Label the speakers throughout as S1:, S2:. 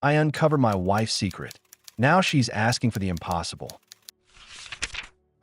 S1: I uncovered my wife's secret. Now she's asking for the impossible.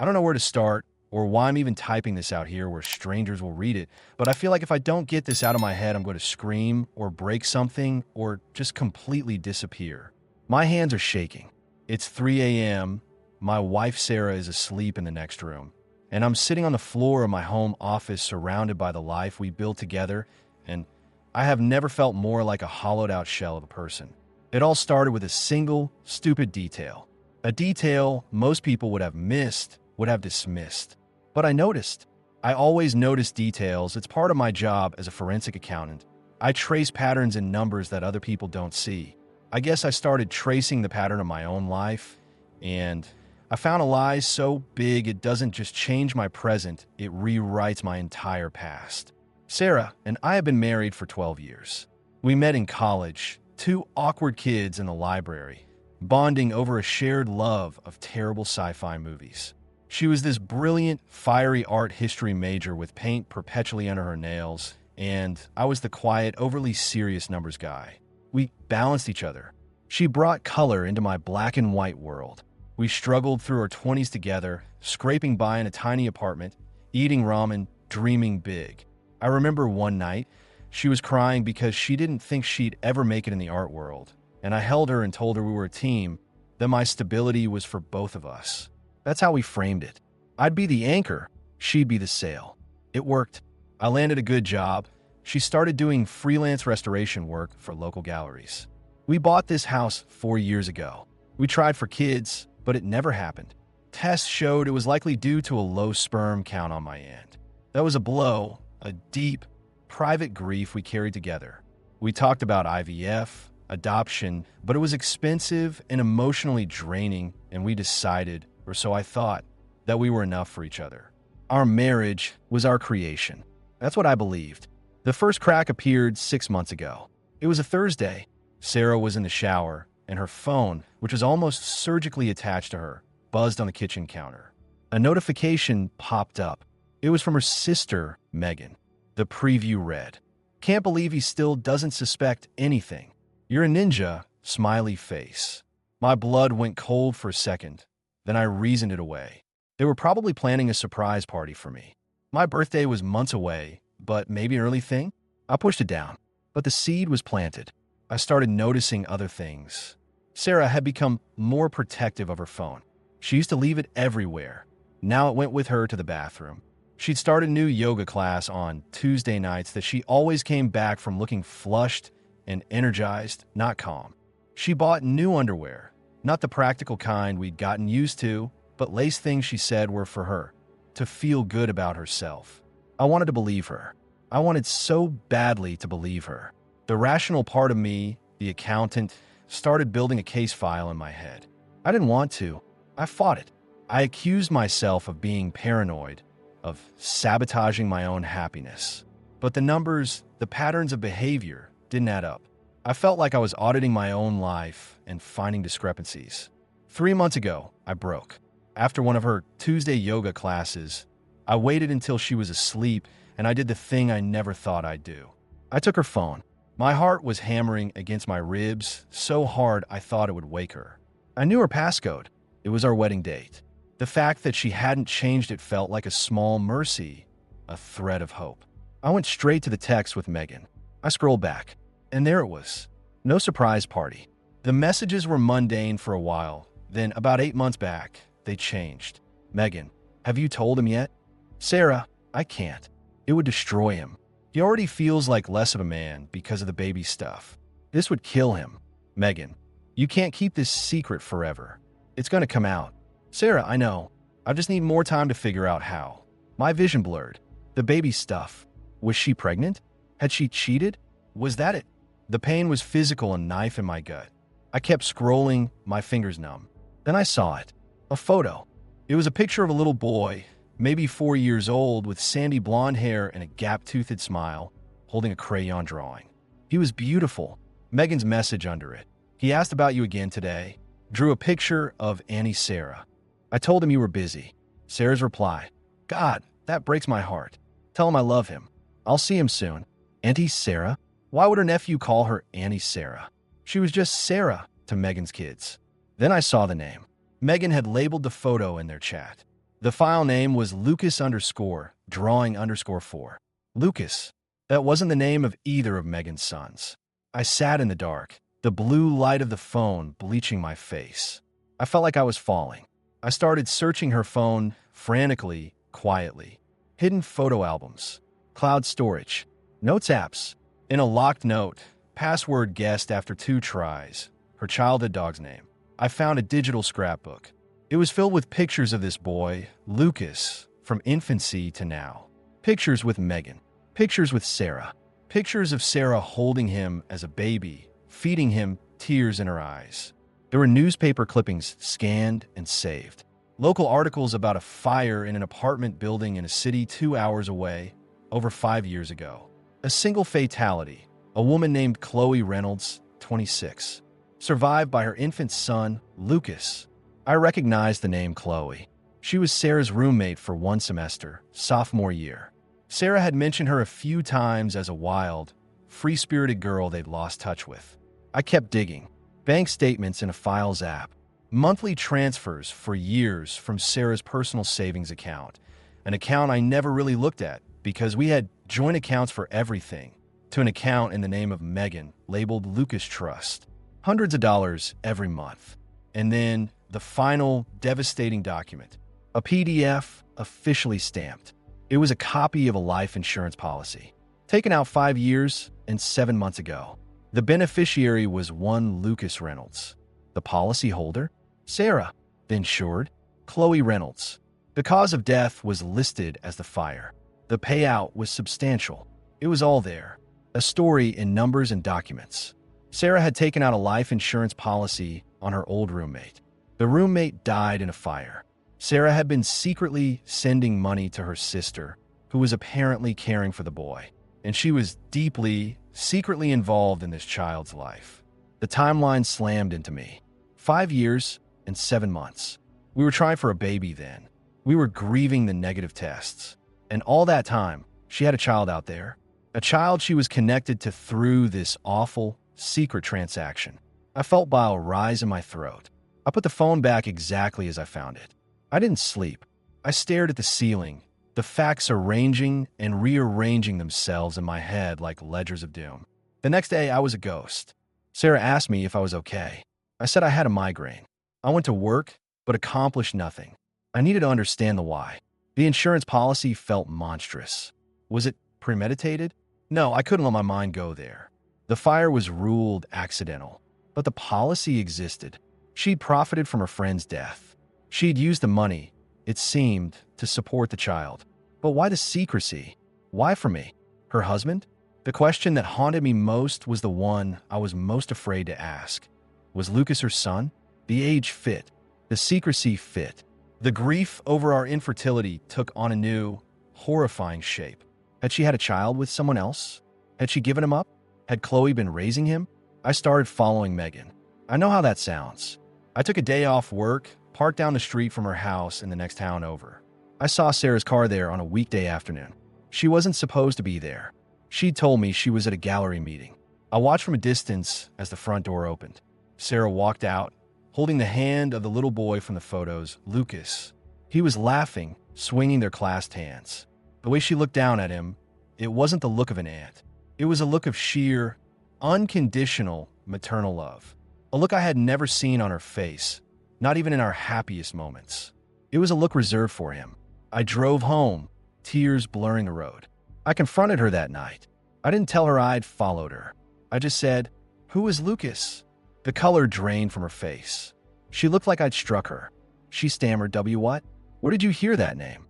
S1: I don't know where to start or why I'm even typing this out here where strangers will read it, but I feel like if I don't get this out of my head, I'm going to scream or break something or just completely disappear. My hands are shaking. It's 3 a.m. My wife Sarah is asleep in the next room, and I'm sitting on the floor of my home office surrounded by the life we built together, and I have never felt more like a hollowed-out shell of a person. It all started with a single, stupid detail. A detail most people would have missed, would have dismissed. But I noticed. I always notice details. It's part of my job as a forensic accountant. I trace patterns in numbers that other people don't see. I guess I started tracing the pattern of my own life, and I found a lie so big it doesn't just change my present, it rewrites my entire past. Sarah and I have been married for 12 years. We met in college, two awkward kids in the library, bonding over a shared love of terrible sci-fi movies. She was this brilliant, fiery art history major with paint perpetually under her nails, and I was the quiet, overly serious numbers guy. We balanced each other. She brought color into my black and white world. We struggled through our 20s together, scraping by in a tiny apartment, eating ramen, dreaming big. I remember one night, she was crying because she didn't think she'd ever make it in the art world, and I held her and told her we were a team, that my stability was for both of us. That's how we framed it. I'd be the anchor, she'd be the sail. It worked. I landed a good job. She started doing freelance restoration work for local galleries. We bought this house 4 years ago. We tried for kids, but it never happened. Tests showed it was likely due to a low sperm count on my end. That was a blow, a deep, private grief we carried together. We talked about IVF, adoption, but it was expensive and emotionally draining, and we decided, or so I thought, that we were enough for each other. Our marriage was our creation. That's what I believed. The first crack appeared 6 months ago. It was a Thursday. Sarah was in the shower, and her phone, which was almost surgically attached to her, buzzed on the kitchen counter. A notification popped up. It was from her sister, Megan. The preview read, "Can't believe he still doesn't suspect anything. You're a ninja," smiley face. My blood went cold for a second. Then I reasoned it away. They were probably planning a surprise party for me. My birthday was months away, but maybe an early thing? I pushed it down, but the seed was planted. I started noticing other things. Sarah had become more protective of her phone. She used to leave it everywhere. Now it went with her to the bathroom. She'd started a new yoga class on Tuesday nights that she always came back from looking flushed and energized, not calm. She bought new underwear, not the practical kind we'd gotten used to, but lace things she said were for her, to feel good about herself. I wanted to believe her. I wanted so badly to believe her. The rational part of me, the accountant, started building a case file in my head. I didn't want to. I fought it. I accused myself of being paranoid, of sabotaging my own happiness. But the numbers, the patterns of behavior, didn't add up. I felt like I was auditing my own life and finding discrepancies. 3 months ago, I broke. After one of her Tuesday yoga classes, I waited until she was asleep, and I did the thing I never thought I'd do. I took her phone. My heart was hammering against my ribs so hard I thought it would wake her. I knew her passcode. It was our wedding date. The fact that she hadn't changed it felt like a small mercy, a thread of hope. I went straight to the text with Megan. I scrolled back, and there it was. No surprise party. The messages were mundane for a while. Then, about 8 months back, they changed. "Megan, have you told him yet?" "Sarah, I can't. It would destroy him. He already feels like less of a man because of the baby stuff. This would kill him." "Megan, you can't keep this secret forever. It's going to come out." "Sarah, I know. I just need more time to figure out how." My vision blurred. The baby stuff. Was she pregnant? Had she cheated? Was that it? The pain was physical, a knife in my gut. I kept scrolling, my fingers numb. Then I saw it. A photo. It was a picture of a little boy, maybe 4 years old, with sandy blonde hair and a gap-toothed smile, holding a crayon drawing. He was beautiful. Megan's message under it. "He asked about you again today." Drew a picture of Auntie Sarah. "I told him you were busy." Sarah's reply. "God, that breaks my heart. Tell him I love him. I'll see him soon." Auntie Sarah? Why would her nephew call her Auntie Sarah? She was just Sarah to Megan's kids. Then I saw the name. Megan had labeled the photo in their chat. The file name was Lucas _ drawing _ 4. Lucas. That wasn't the name of either of Megan's sons. I sat in the dark, the blue light of the phone bleaching my face. I felt like I was falling. I started searching her phone frantically, quietly. Hidden photo albums, cloud storage, notes apps. In a locked note, password guessed after 2 tries, her childhood dog's name. I found a digital scrapbook. It was filled with pictures of this boy, Lucas, from infancy to now. Pictures with Megan. Pictures with Sarah. Pictures of Sarah holding him as a baby, feeding him, tears in her eyes. There were newspaper clippings scanned and saved. Local articles about a fire in an apartment building in a city 2 hours away, over 5 years ago. A single fatality, a woman named Chloe Reynolds, 26, survived by her infant son, Lucas. I recognized the name Chloe. She was Sarah's roommate for 1 semester, sophomore year. Sarah had mentioned her a few times as a wild, free-spirited girl they'd lost touch with. I kept digging. Bank statements in a files app. Monthly transfers for years from Sarah's personal savings account, an account I never really looked at because we had joint accounts for everything, to an account in the name of Megan labeled Lucas Trust. Hundreds of dollars every month. And then the final devastating document, a PDF officially stamped. It was a copy of a life insurance policy, taken out 5 years and 7 months ago. The beneficiary was one Lucas Reynolds. The policyholder? Sarah. The insured? Chloe Reynolds. The cause of death was listed as the fire. The payout was substantial. It was all there. A story in numbers and documents. Sarah had taken out a life insurance policy on her old roommate. The roommate died in a fire. Sarah had been secretly sending money to her sister, who was apparently caring for the boy, and she was deeply, secretly involved in this child's life. The timeline slammed into me. 5 years and 7 months. We were trying for a baby then. We were grieving the negative tests. And all that time, she had a child out there. A child she was connected to through this awful, secret transaction. I felt bile rise in my throat. I put the phone back exactly as I found it. I didn't sleep. I stared at the ceiling, the facts arranging and rearranging themselves in my head like ledgers of doom. The next day, I was a ghost. Sarah asked me if I was okay. I said I had a migraine. I went to work, but accomplished nothing. I needed to understand the why. The insurance policy felt monstrous. Was it premeditated? No, I couldn't let my mind go there. The fire was ruled accidental, but the policy existed. She'd profited from her friend's death. She'd used the money, it seemed, to support the child. But why the secrecy? Why for me? Her husband? The question that haunted me most was the one I was most afraid to ask. Was Lucas her son? The age fit. The secrecy fit. The grief over our infertility took on a new, horrifying shape. Had she had a child with someone else? Had she given him up? Had Chloe been raising him? I started following Megan. I know how that sounds. I took a day off work, parked down the street from her house in the next town over. I saw Sarah's car there on a weekday afternoon. She wasn't supposed to be there. She told me she was at a gallery meeting. I watched from a distance as the front door opened. Sarah walked out, holding the hand of the little boy from the photos, Lucas. He was laughing, swinging their clasped hands. The way she looked down at him, it wasn't the look of an aunt. It was a look of sheer, unconditional maternal love. A look I had never seen on her face, not even in our happiest moments. It was a look reserved for him. I drove home, tears blurring the road. I confronted her that night. I didn't tell her I'd followed her. I just said, "Who is Lucas?" The color drained from her face. She looked like I'd struck her. She stammered, "W what? Where did you hear that name?"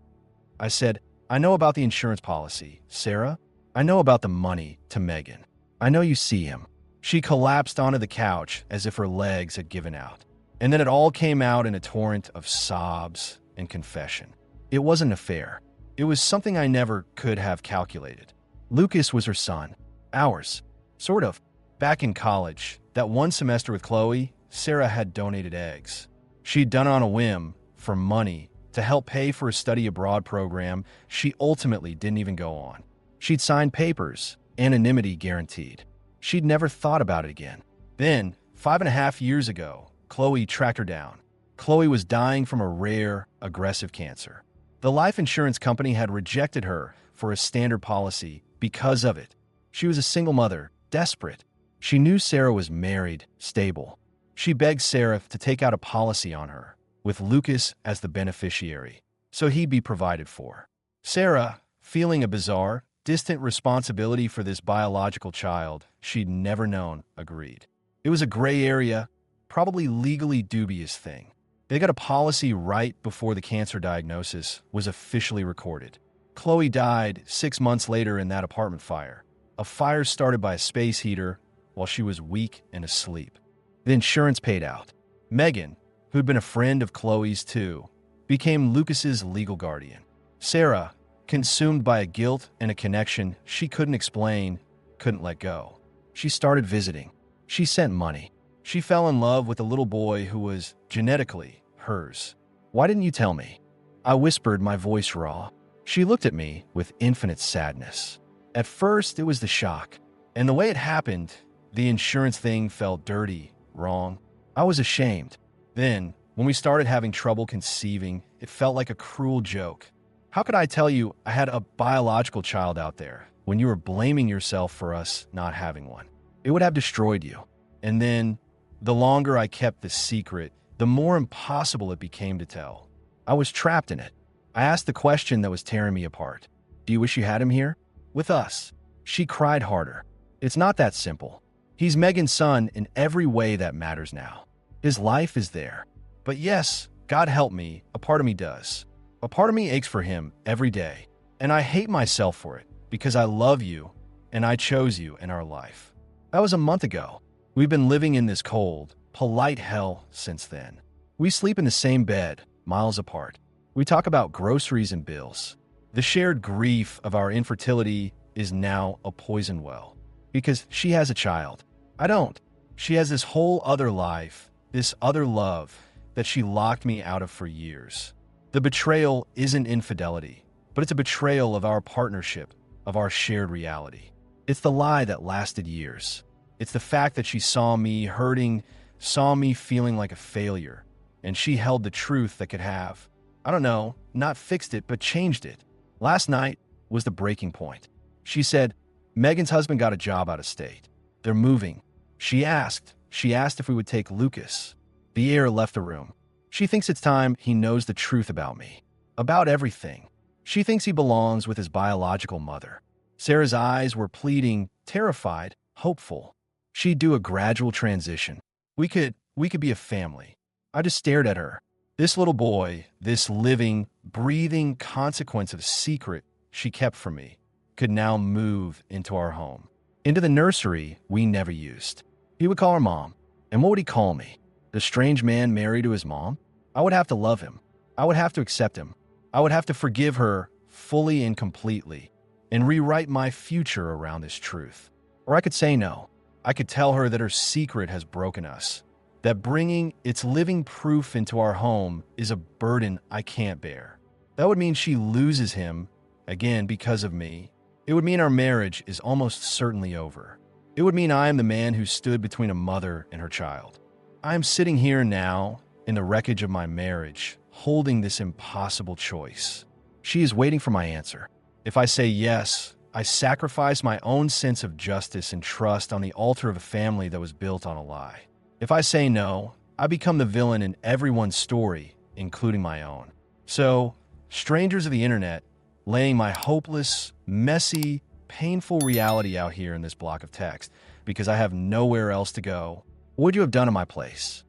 S1: I said, "I know about the insurance policy, Sarah. I know about the money to Megan. I know you see him." She collapsed onto the couch as if her legs had given out. And then it all came out in a torrent of sobs and confession. It wasn't an affair. It was something I never could have calculated. Lucas was her son. Ours. Sort of. Back in college, that 1 semester with Chloe, Sarah had donated eggs. She'd done it on a whim, for money, to help pay for a study abroad program she ultimately didn't even go on. She'd signed papers, anonymity guaranteed. She'd never thought about it again. Then, 5.5 years ago, Chloe tracked her down. Chloe was dying from a rare, aggressive cancer. The life insurance company had rejected her for a standard policy because of it. She was a single mother, desperate. She knew Sarah was married, stable. She begged Sarah to take out a policy on her, with Lucas as the beneficiary, so he'd be provided for. Sarah, feeling a bizarre, distant responsibility for this biological child she'd never known, agreed. It was a gray area, probably legally dubious thing. They got a policy right before the cancer diagnosis was officially recorded. Chloe died 6 months later in that apartment fire. A fire started by a space heater while she was weak and asleep. The insurance paid out. Megan, who'd been a friend of Chloe's too, became Lucas's legal guardian. Sarah, consumed by a guilt and a connection she couldn't explain, couldn't let go. She started visiting. She sent money. She fell in love with a little boy who was genetically hers. "Why didn't you tell me?" I whispered, my voice raw. She looked at me with infinite sadness. At first, it was the shock. And the way it happened, the insurance thing felt dirty, wrong. I was ashamed. Then, when we started having trouble conceiving, it felt like a cruel joke. How could I tell you I had a biological child out there when you were blaming yourself for us not having one? It would have destroyed you. And then, the longer I kept the secret, the more impossible it became to tell. I was trapped in it. I asked the question that was tearing me apart. Do you wish you had him here? With us. She cried harder. It's not that simple. He's Megan's son in every way that matters now. His life is there. But yes, God help me, a part of me does. A part of me aches for him every day. And I hate myself for it because I love you and I chose you in our life. That was a month ago. We've been living in this cold, polite hell since then. We sleep in the same bed, miles apart. We talk about groceries and bills. The shared grief of our infertility is now a poison well. Because she has a child. I don't. She has this whole other life, this other love that she locked me out of for years. The betrayal isn't infidelity, but it's a betrayal of our partnership, of our shared reality. It's the lie that lasted years. It's the fact that she saw me hurting, saw me feeling like a failure, and she held the truth that could have, I don't know, not fixed it, but changed it. Last night was the breaking point. She said, Megan's husband got a job out of state. They're moving. She asked if we would take Lucas. The air left the room. She thinks it's time he knows the truth about me. About everything. She thinks he belongs with his biological mother. Sarah's eyes were pleading, terrified, hopeful. She'd do a gradual transition. We could be a family. I just stared at her. This little boy, this living, breathing consequence of secret she kept from me, could now move into our home. Into the nursery we never used. He would call her mom. And what would he call me? The strange man married to his mom? I would have to love him. I would have to accept him. I would have to forgive her fully and completely and rewrite my future around this truth. Or I could say no. I could tell her that her secret has broken us, that bringing its living proof into our home is a burden I can't bear. That would mean she loses him, again because of me. It would mean our marriage is almost certainly over. It would mean I am the man who stood between a mother and her child. I am sitting here now, in the wreckage of my marriage, holding this impossible choice. She is waiting for my answer. If I say yes, I sacrifice my own sense of justice and trust on the altar of a family that was built on a lie. If I say no, I become the villain in everyone's story, including my own. So, strangers of the internet, laying my hopeless, messy, painful reality out here in this block of text because I have nowhere else to go, what would you have done in my place?